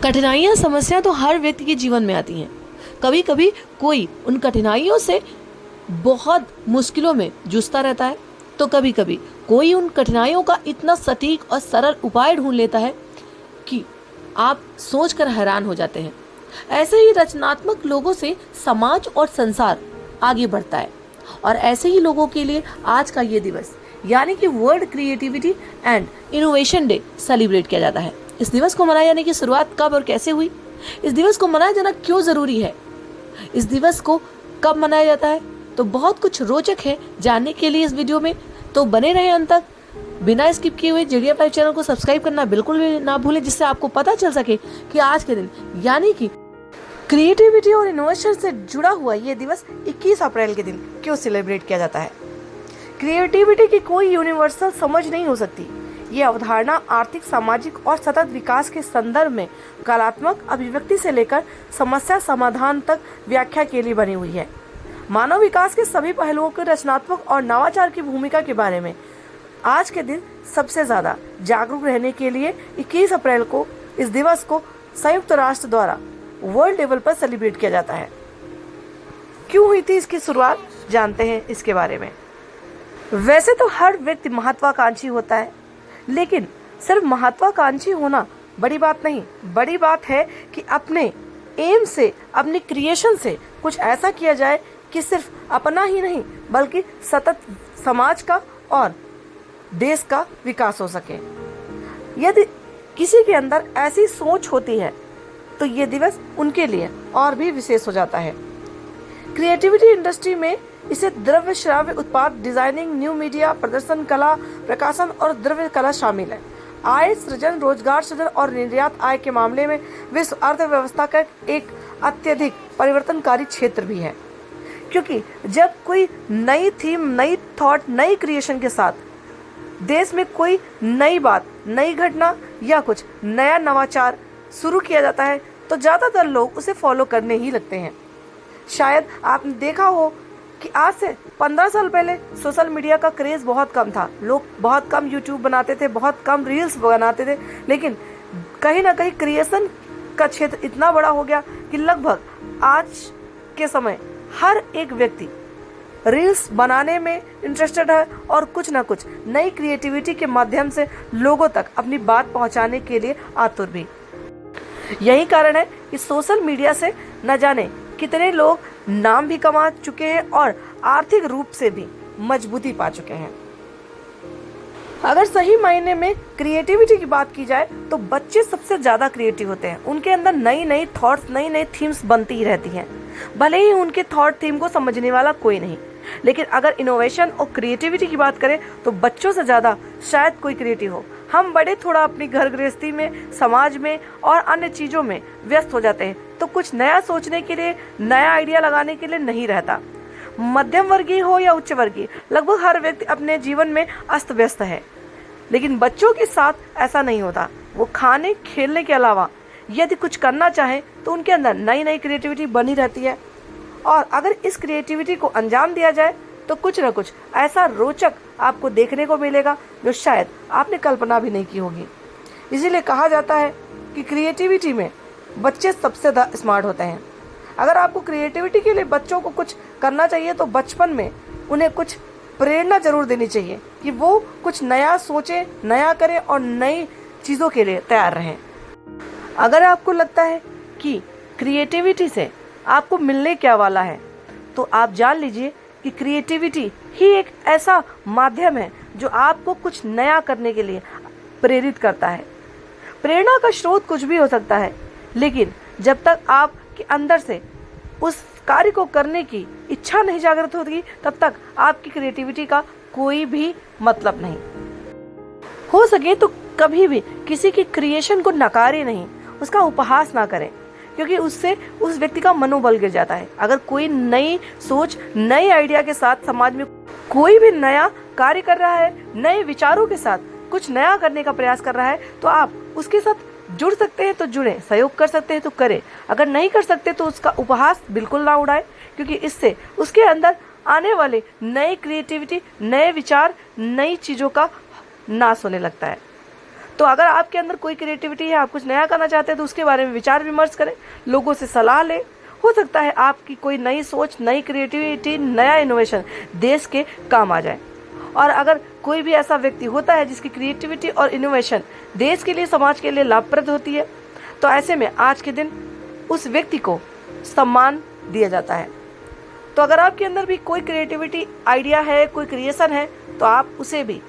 कठिनाइयाँ, समस्या तो हर व्यक्ति के जीवन में आती हैं। कभी कभी कोई उन कठिनाइयों से बहुत मुश्किलों में जूझता रहता है, तो कभी कभी कोई उन कठिनाइयों का इतना सटीक और सरल उपाय ढूंढ लेता है कि आप सोचकर हैरान हो जाते हैं। ऐसे ही रचनात्मक लोगों से समाज और संसार आगे बढ़ता है, और ऐसे ही लोगों के लिए आज का ये दिवस यानी कि world creativity and innovation day celebrate किया जाता है। इस दिवस को मनाए जाने की शुरुआत कब और कैसे हुई, इस दिवस को मनाया जाना क्यों जरूरी है, इस दिवस को कब मनाया जाता है, तो बहुत कुछ रोचक है जानने के लिए इस वीडियो में। तो बने रहे अंत तक, बिना स्किप किए हुए JDF लाइव चैनल को सब्सक्राइब करना बिल्कुल भी ना भूलें, जिससे आपको पता चल सके कि आज के दिन यानी कि क्रिएटिविटी और इनोवेशन से जुड़ा हुआ ये दिवस 21 अप्रैल के दिन क्यों सेलिब्रेट किया जाता है। क्रिएटिविटी की कोई यूनिवर्सल समझ नहीं हो सकती। ये अवधारणा आर्थिक, सामाजिक और सतत विकास के संदर्भ में कलात्मक अभिव्यक्ति से लेकर समस्या समाधान तक व्याख्या के लिए बनी हुई है। मानव विकास के सभी पहलुओं के रचनात्मक और नवाचार की भूमिका के बारे में आज के दिन सबसे ज्यादा जागरूक रहने के लिए 21 अप्रैल को इस दिवस को संयुक्त राष्ट्र द्वारा वर्ल्ड लेवल पर सेलिब्रेट किया जाता है। क्यों हुई थी इसकी शुरुआत, जानते हैं इसके बारे में। वैसे तो हर व्यक्ति महत्वाकांक्षी होता है, लेकिन सिर्फ महत्वाकांक्षी होना बड़ी बात नहीं। बड़ी बात है कि अपने एम से, अपनी क्रिएशन से कुछ ऐसा किया जाए कि सिर्फ अपना ही नहीं बल्कि सतत समाज का और देश का विकास हो सके। यदि किसी के अंदर ऐसी सोच होती है तो ये दिवस उनके लिए और भी विशेष हो जाता है। क्रिएटिविटी इंडस्ट्री में इसे द्रव्य श्राव्य उत्पाद, डिजाइनिंग, न्यू मीडिया, प्रदर्शन कला, प्रकाशन और द्रव्य कला शामिल है। आय सृजन, रोजगार सृजन और निर्यात आय के मामले में विश्व अर्थव्यवस्था का एक अत्यधिक परिवर्तनकारी क्षेत्र भी है, क्योंकि जब कोई नई थीम, नई थॉट, नई क्रिएशन के साथ देश में कोई नई बात, नई घटना या कुछ नया नवाचार शुरू किया जाता है तो ज्यादातर लोग उसे फॉलो करने ही लगते हैं। शायद आपने देखा हो कि आज से 15 साल पहले सोशल मीडिया का क्रेज बहुत कम था। लोग बहुत कम यूट्यूब बनाते थे, बहुत कम रील्स बनाते थे, लेकिन कहीं ना कहीं क्रिएशन का क्षेत्र इतना बड़ा हो गया कि लगभग आज के समय हर एक व्यक्ति रील्स बनाने में इंटरेस्टेड है और कुछ ना कुछ नई क्रिएटिविटी के माध्यम से लोगों तक अपनी बात पहुंचाने के लिए आतुर भी। यही कारण है कि सोशल मीडिया से न जाने कितने लोग नाम भी कमा चुके हैं और आर्थिक रूप से भी मजबूती पा चुके हैं। अगर सही मायने में क्रिएटिविटी की बात की जाए तो बच्चे सबसे ज्यादा क्रिएटिव होते हैं। उनके अंदर नई नई थॉट्स, नई नई थीम्स बनती ही रहती हैं, भले ही उनके थॉट थीम को समझने वाला कोई नहीं। लेकिन अगर इनोवेशन और क्रिएटिविटी की बात करें तो बच्चों से ज्यादा शायद कोई क्रिएटिव हो। हम बड़े थोड़ा अपनी घर गृहस्थी में, समाज में और अन्य चीजों में व्यस्त हो जाते हैं, तो कुछ नया सोचने के लिए, नया आइडिया लगाने के लिए नहीं रहता। मध्यम वर्गीय हो या उच्च वर्गीय, लगभग हर व्यक्ति अपने जीवन में अस्त व्यस्त है। लेकिन बच्चों के साथ ऐसा नहीं होता। वो खाने खेलने के अलावा यदि कुछ करना चाहे तो उनके अंदर नई नई क्रिएटिविटी बनी रहती है, और अगर इस क्रिएटिविटी को अंजाम दिया जाए तो कुछ न कुछ ऐसा रोचक आपको देखने को मिलेगा जो शायद आपने कल्पना भी नहीं की होगी। इसीलिए कहा जाता है कि क्रिएटिविटी में बच्चे सबसे ज़्यादा स्मार्ट होते हैं। अगर आपको क्रिएटिविटी के लिए बच्चों को कुछ करना चाहिए तो बचपन में उन्हें कुछ प्रेरणा जरूर देनी चाहिए कि वो कुछ नया सोचें, नया करें और नई चीज़ों के लिए तैयार रहें। अगर आपको लगता है कि क्रिएटिविटी से आपको मिलने क्या वाला है, तो आप जान लीजिए कि क्रिएटिविटी ही एक ऐसा माध्यम है जो आपको कुछ नया करने के लिए प्रेरित करता है। प्रेरणा का स्रोत कुछ भी हो सकता है, लेकिन जब तक आपके अंदर से उस कार्य को करने की इच्छा नहीं जागृत होगी, तब तक आपकी क्रिएटिविटी का कोई भी मतलब नहीं। हो सके तो कभी भी किसी की क्रिएशन को नकारे नहीं, उसका उपहास ना करें, क्योंकि उससे उस व्यक्ति का मनोबल गिर जाता है। अगर कोई नई सोच, नए आइडिया के साथ समाज में कोई भी नया कार्य कर रहा है, नए विचारों के साथ कुछ नया करने का प्रयास कर रहा है, तो आप उसके साथ जुड़ सकते हैं तो जुड़ें, सहयोग कर सकते हैं तो करें। अगर नहीं कर सकते तो उसका उपहास बिल्कुल ना उड़ाएं, क्योंकि इससे उसके अंदर आने वाले नए क्रिएटिविटी, नए विचार, नई चीज़ों का नाश होने लगता है। तो अगर आपके अंदर कोई क्रिएटिविटी है, आप कुछ नया करना चाहते हैं, तो उसके बारे में विचार विमर्श करें, लोगों से सलाह लें। हो सकता है आपकी कोई नई सोच, नई क्रिएटिविटी, नया इनोवेशन देश के काम आ जाए। और अगर कोई भी ऐसा व्यक्ति होता है जिसकी क्रिएटिविटी और इनोवेशन देश के लिए, समाज के लिए लाभप्रद होती है, तो ऐसे में आज के दिन उस व्यक्ति को सम्मान दिया जाता है। तो अगर आपके अंदर भी कोई क्रिएटिविटी आइडिया है, कोई क्रिएशन है, तो आप उसे भी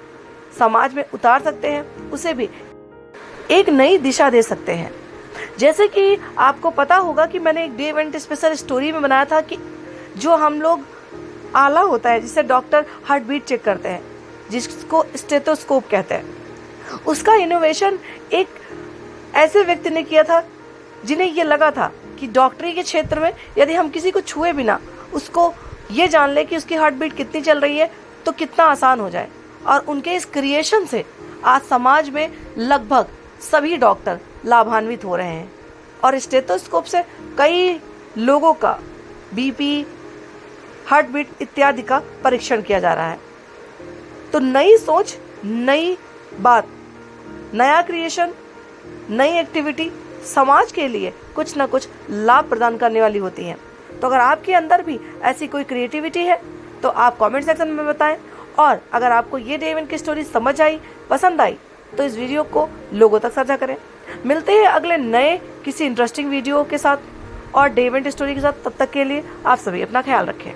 समाज में उतार सकते हैं, उसे भी एक नई दिशा दे सकते हैं। जैसे कि आपको पता होगा कि मैंने एक डे इवेंट स्पेशल स्टोरी में बनाया था कि जो हम लोग आला होता है, जिससे डॉक्टर हार्ट बीट चेक करते हैं, जिसको स्टेथोस्कोप कहते हैं, उसका इनोवेशन एक ऐसे व्यक्ति ने किया था जिन्हें ये लगा था कि डॉक्टरी के क्षेत्र में यदि हम किसी को छुए बिना उसको ये जान ले कि उसकी हार्ट बीट कितनी चल रही है तो कितना आसान हो जाए। और उनके इस क्रिएशन से आज समाज में लगभग सभी डॉक्टर लाभान्वित हो रहे हैं और स्टेथोस्कोप से कई लोगों का बीपी, हार्ट बीट इत्यादि का परीक्षण किया जा रहा है। तो नई सोच, नई बात, नया क्रिएशन, नई एक्टिविटी समाज के लिए कुछ ना कुछ लाभ प्रदान करने वाली होती हैं। तो अगर आपके अंदर भी ऐसी कोई क्रिएटिविटी है तो आप कमेंट सेक्शन में बताएं। और अगर आपको ये डे इवेंट की स्टोरी समझ आई, पसंद आई, तो इस वीडियो को लोगों तक साझा करें। मिलते हैं अगले नए किसी इंटरेस्टिंग वीडियो के साथ और डे इवेंट स्टोरी के साथ। तब तक के लिए आप सभी अपना ख्याल रखें।